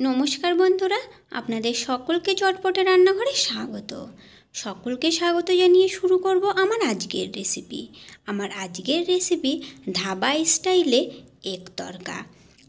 নমস্কার বন্ধুরা, আপনাদের সকলকে চটপটে রান্নাঘরে স্বাগত। সকলকে স্বাগত জানিয়ে শুরু করব আমার আজকের রেসিপি। আমার আজকের রেসিপি ধাবা স্টাইলে এগ তরকা।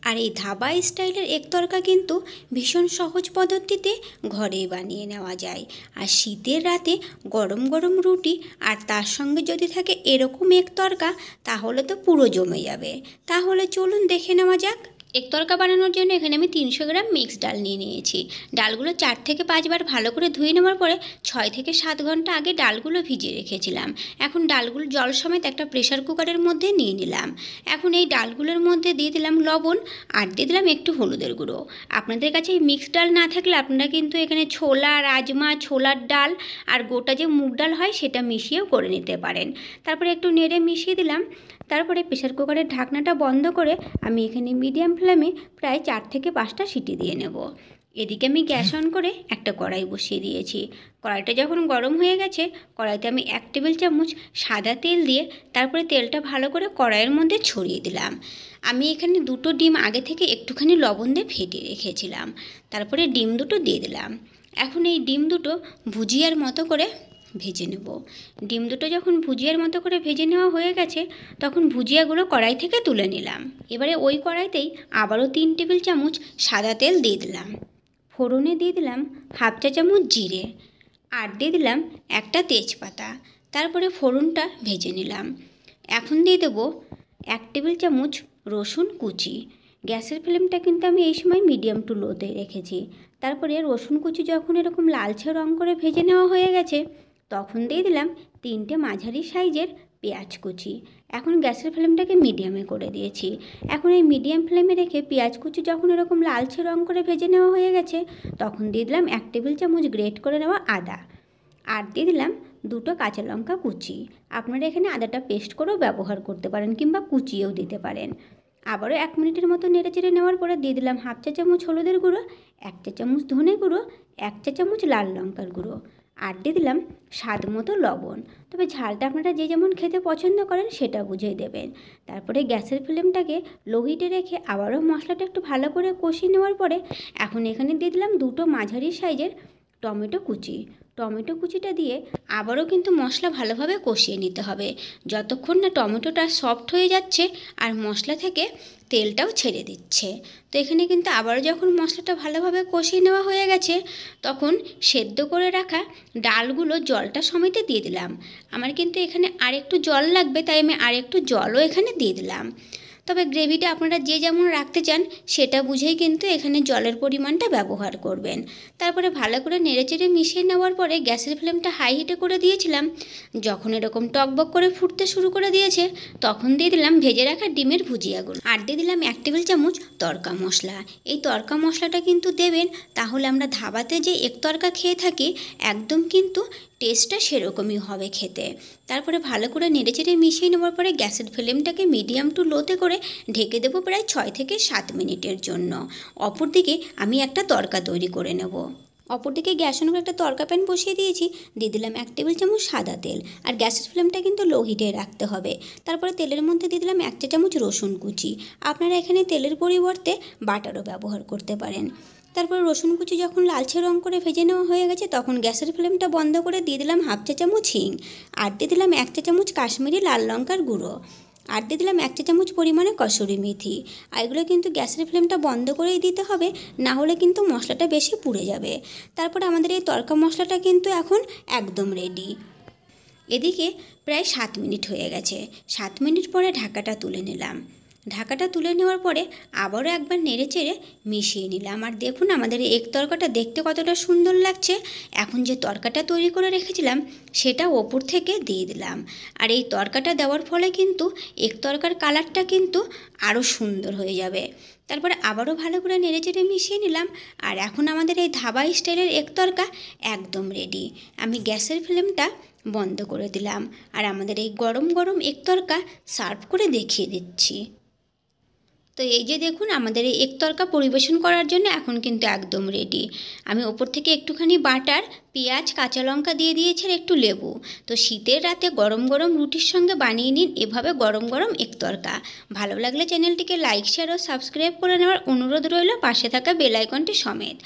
আর এই ধাবা স্টাইলের এগ তরকা কিন্তু ভীষণ সহজ পদ্ধতিতে ঘরেই বানিয়ে নেওয়া যায়। আর শীতের রাতে গরম গরম রুটি আর তার সঙ্গে যদি থাকে এরকম এগ তরকা, তাহলে তো পুরো জমে যাবে। তাহলে চলুন দেখে নেওয়া যাক। এগ তরকা বানানোর জন্য এখানে আমি 300 গ্রাম মিক্সড ডাল নিয়ে নিয়েছি। ডালগুলো 4 থেকে 5 বার ভালো করে ধুয়ে নেওয়ার পরে 6 থেকে 7 ঘন্টা আগে ডালগুলো ভিজিয়ে রেখেছিলাম। এখন ডালগুলো জল সমেত একটা প্রেসার কুকারের মধ্যে নিয়ে নিলাম। এখন এই ডালগুলোর মধ্যে দিয়ে দিলাম লবণ আর দিয়ে দিলাম একটু হলুদের গুঁড়ো। আপনাদের কাছে এই মিক্সড ডাল না থাকলে আপনারা কিন্তু এখানে ছোলা, রাজমা, ছোলার ডাল আর গোটা যে মুগ ডাল হয় সেটা মিশিয়েও করে নিতে পারেন। তারপরে একটু নেড়ে মিশিয়ে দিলাম। তারপরে প্রেসার কুকারের ঢাকনাটা বন্ধ করে আমি এখানে মিডিয়াম ফ্লেমে প্রায় 4 থেকে 5টা সিটি দিয়ে নেব। এদিকে আমি গ্যাস অন করে একটা কড়াই বসিয়ে দিয়েছি। কড়াইটা যখন গরম হয়ে গেছে, কড়াইতে আমি 1 টেবিল চামচ সাদা তেল দিয়ে তারপরে তেলটা ভালো করে কড়াইয়ের মধ্যে ছড়িয়ে দিলাম। আমি এখানে 2টো ডিম আগে থেকে একটুখানি লবণ দিয়ে ফেটিয়ে রেখেছিলাম। তারপরে ডিম দুটো দিয়ে দিলাম। এখন এই ডিম দুটো ভুজিয়ার মতো করে ভেজে নেব। ডিম দুটো যখন ভুজিয়ার মতো করে ভেজে নেওয়া হয়ে গেছে, তখন ভুজিয়াগুলো কড়াই থেকে তুলে নিলাম। এবারে ওই কড়াইতেই আবারও 3 টেবিল চামচ সাদা তেল দিয়ে দিলাম। ফোড়নে দিয়ে দিলাম 1/2 চা চামচ জিরে আর দিয়ে দিলাম একটা তেজপাতা। তারপরে ফোড়নটা ভেজে নিলাম। এখন দিয়ে দেবো 1 টেবিল চামচ রসুন কুচি। গ্যাসের ফ্লেমটা কিন্তু আমি এই সময় মিডিয়াম টু লোতে রেখেছি। তারপরে রসুন কুচি যখন এরকম লালচে রং করে ভেজে নেওয়া হয়ে গেছে, তখন দিয়ে দিলাম 3টে মাঝারি সাইজের পেঁয়াজ কুচি। এখন গ্যাসের ফ্লেমটাকে মিডিয়ামে করে দিয়েছি। এখন এই মিডিয়াম ফ্লেমে রেখে পেঁয়াজ কুচি যখন এরকম লালচে রং করে ভেজে নেওয়া হয়ে গেছে, তখন দিয়ে দিলাম 1 টেবিল চামচ গ্রেট করে নেওয়া আদা আর দিয়ে দিলাম 2টো কাঁচা লঙ্কা কুচি। আপনারা এখানে আদাটা পেস্ট করেও ব্যবহার করতে পারেন কিংবা কুচিয়েও দিতে পারেন। আবারও 1 মিনিটের মতো নেড়ে চেড়ে নেওয়ার পরে দিয়ে দিলাম 1/2 চা চামচ হলুদের গুঁড়ো, 1 চা চামচ ধনে গুঁড়ো, 1 চা চামচ লাল লঙ্কার গুঁড়ো আর দিয়ে দিলাম স্বাদ মতো লবণ। তবে ঝালটা আপনারা যে যেমন খেতে পছন্দ করেন সেটা বুঝেই দেবেন। তারপরে গ্যাসের ফ্লেমটাকে লো হিটে রেখে আবারও মশলাটা একটু ভালো করে কষিয়ে নেওয়ার পরে এখন এখানে দিয়ে দিলাম 2টো মাঝারি সাইজের টমেটো কুচি। টমেটো কুচিটা দিয়ে আবারও কিন্তু মশলা ভালোভাবে কষিয়ে নিতে হবে, যতক্ষণ না টমেটোটা সফট হয়ে যাচ্ছে আর মশলা থেকে তেলটাও ছেড়ে দিচ্ছে। তো এখানে কিন্তু আবারও যখন মশলাটা ভালোভাবে কষিয়ে নেওয়া হয়ে গেছে, তখন সেদ্ধ করে রাখা ডালগুলো জলটা সমেত দিয়ে দিলাম। আমার কিন্তু এখানে আরেকটু জল লাগবে, তাই আমি আরেকটু জলও এখানে দিয়ে দিলাম। তবে গ্রেভিটা আপনারা যে যেমন রাখতে চান সেটা বুঝেই কিন্তু এখানে জলের পরিমাণটা ব্যবহার করবেন। তারপরে ভালো করে নেড়েচেড়ে মিশিয়ে নেওয়ার পরে গ্যাসের ফ্লেমটা হাই হিটে করে দিয়েছিলাম। যখন এরকম টকবক করে ফুটতে শুরু করে দিয়েছে, তখন দিয়ে দিলাম ভেজে রাখা ডিমের ভুজিয়াগুলো আর দিয়ে দিলাম 1 টেবিল চামচ তড়কা মশলা। এই তড়কা মশলাটা কিন্তু দেবেন, তাহলে আমরা ধাবাতে যে এগ তড়কা খেয়ে থাকি একদম কিন্তু টেস্টটা সেরকমই হবে খেতে। তারপরে ভালো করে নেড়েচেড়ে মিশিয়ে নেওয়ার পরে গ্যাসের ফ্লেমটাকে মিডিয়াম টু লোতে করে ঢেকে দেবো প্রায় 6 থেকে 7 মিনিটের জন্য। অপরদিকে আমি একটা তড়কা তৈরি করে নেব। অপরদিকে গ্যাস অন করে একটা তড়কা প্যান বসিয়ে দিয়েছি। দিয়ে দিলাম 1 টেবিল চামচ সাদা তেল আর গ্যাসের ফ্লেমটা কিন্তু লো হিটে রাখতে হবে। তারপরে তেলের মধ্যে দিয়ে দিলাম 1 চা চামচ রসুন কুচি। আপনারা এখানে তেলের পরিবর্তে বাটারও ব্যবহার করতে পারেন। তারপর রসুন কুচি যখন লালচে রং করে ভেজে নেওয়া হয়ে গেছে, তখন গ্যাসের ফ্লেমটা বন্ধ করে দিয়ে দিলাম 1/2 চা চামচ হিং আর দিয়ে দিলাম 1 চা চামচ কাশ্মীরি লাল লঙ্কার গুঁড়ো আর দিয়ে দিলাম 1 চা চামচ পরিমাণে কসুরি মেথি। আর এগুলো কিন্তু গ্যাসের ফ্লেমটা বন্ধ করেই দিতে হবে, না হলে কিন্তু মশলাটা বেশি পুড়ে যাবে। তারপরে আমাদের এই তড়কা মশলাটা কিন্তু এখন একদম রেডি। এদিকে প্রায় 7 মিনিট হয়ে গেছে। 7 মিনিট পরে ঢাকাটা তুলে নিলাম। ঢাকাটা তুলে নেওয়ার পরে আবারও একবার নেড়ে চেড়ে মিশিয়ে নিলাম। আর দেখুন আমাদের এগ তড়কাটা দেখতে কতটা সুন্দর লাগছে। এখন যে তড়কাটা তৈরি করে রেখেছিলাম সেটা ওপর থেকে দিয়ে দিলাম। আর এই তড়কাটা দেওয়ার ফলে কিন্তু এগ তড়কার কালারটা কিন্তু আরও সুন্দর হয়ে যাবে। তারপরে আবারও ভালো করে নেড়ে চেড়ে মিশিয়ে নিলাম। আর এখন আমাদের এই ধাবা স্টাইলের এগ তড়কা একদম রেডি। আমি গ্যাসের ফ্লেমটা বন্ধ করে দিলাম আর আমাদের এই গরম গরম এগ তড়কা সার্ভ করে দেখিয়ে দিচ্ছি। তো এই যে দেখুন আমাদের এই এক তরকা পরিবেশন করার জন্য এখন কিন্তু একদম রেডি। আমি ওপর থেকে একটুখানি বাটার, পেঁয়াজ, কাঁচা লঙ্কা দিয়ে দিয়েছি আর একটু লেবু। তো শীতের রাতে গরম গরম রুটির সঙ্গে বানিয়ে নিন এভাবে গরম গরম এক তরকা। ভালো লাগলে চ্যানেলটিকে লাইক, শেয়ার ও সাবস্ক্রাইব করে নেওয়ার অনুরোধ রইল, পাশে থাকা বেল আইকনটি সমেত।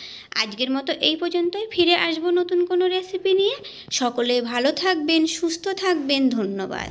আজকের মতো এই পর্যন্তই, ফিরে আসবো নতুন কোনো রেসিপি নিয়ে। সকলে ভালো থাকবেন, সুস্থ থাকবেন, ধন্যবাদ।